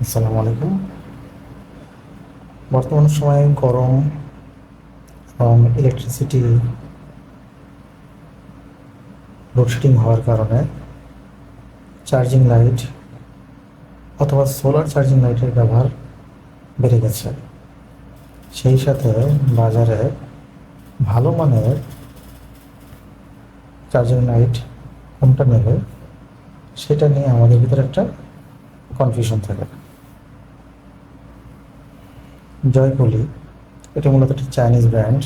আসসালামু আলাইকুম। বর্তমান সময়ে গরম এবং ইলেকট্রিসিটি লোডশেডিং হওয়ার কারণে চার্জিং লাইট অথবা সোলার চার্জিং লাইটের ব্যবহার বেড়ে গেছে। সেই সাথে বাজারে ভালো মানের চার্জিং লাইট কোনটা নেবে সেটা নিয়ে আমাদের ভিতরে একটা কনফিউশন থাকে। জয়পলি, এটা মূলত একটি চাইনিজ ব্র্যান্ড।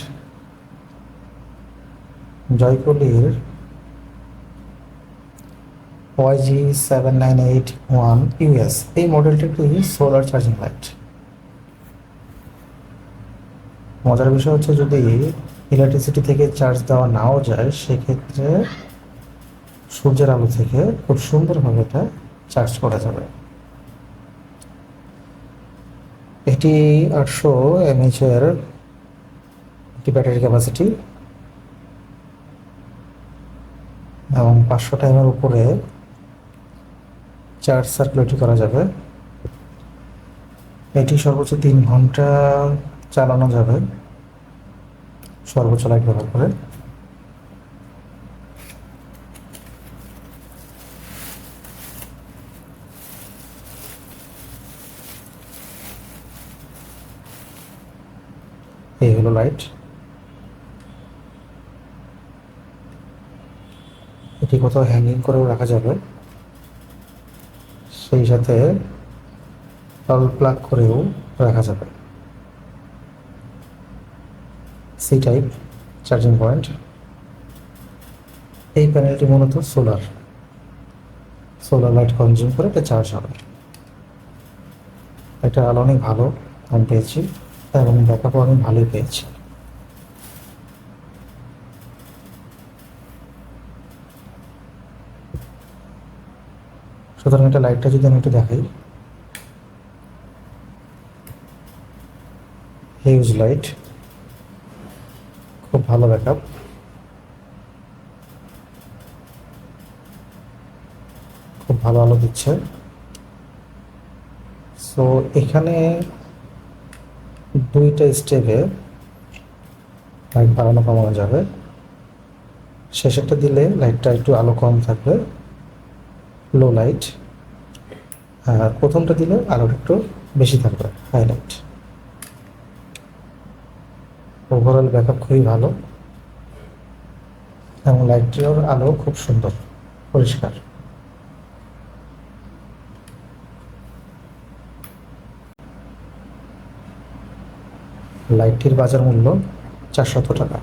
জয়পলির YG7981 এই মডেলটি একটি সোলার চার্জিং লাইট। মজার বিষয় হচ্ছে, যদি ইলেকট্রিসিটি থেকে চার্জ দেওয়া নাও যায়, সেক্ষেত্রে সূর্যের আলো থেকে খুব সুন্দরভাবে এটা চার্জ করা যাবে। এটি 800 mAh এর একটি ব্যাটারি ক্যাপাসিটি এবং 500 টাইমের উপরে চার্জ সার্কুলেট করা যাবে। এটি সর্বোচ্চ 3 ঘন্টা চালানো যাবে সর্বোচ্চ লাইট ব্যবহার করে। এই হলো লাইট। এটি কোথাও হ্যাঙ্গিং করেও রাখা যাবে, সেই সাথে ওয়াল প্লাগ করেও রাখা যাবে। C type charging point. এই প্যানেলটি মূলত সোলার লাইট কনজিউম করে এটা চার্জ হবে। এটা আলো অনেক ভালো আমি পেয়েছি এবং ব্যাকআপও আমি ভালোই পেয়েছি। সুতরাং এটা লাইটটা যদি আমি একটু দেখাই, হিউজ লাইট, খুব ভালো ব্যাকআপ, খুব ভালো আলো দিচ্ছে। সো এখানে দুইটা স্টেপে লাইট বাড়ানো কমানো যাবে। শেষেরটা দিলে লাইটটা একটু আলো কম থাকবে, লো লাইট। আর প্রথমটা দিলে আলোটা একটু বেশি থাকবে, হাইলাইট। ওভারঅল ব্যাকআপ খুবই ভালো এবং লাইটটির আলো খুব সুন্দর, পরিষ্কার। লাইটটির বাজার মূল্য 400 টাকা।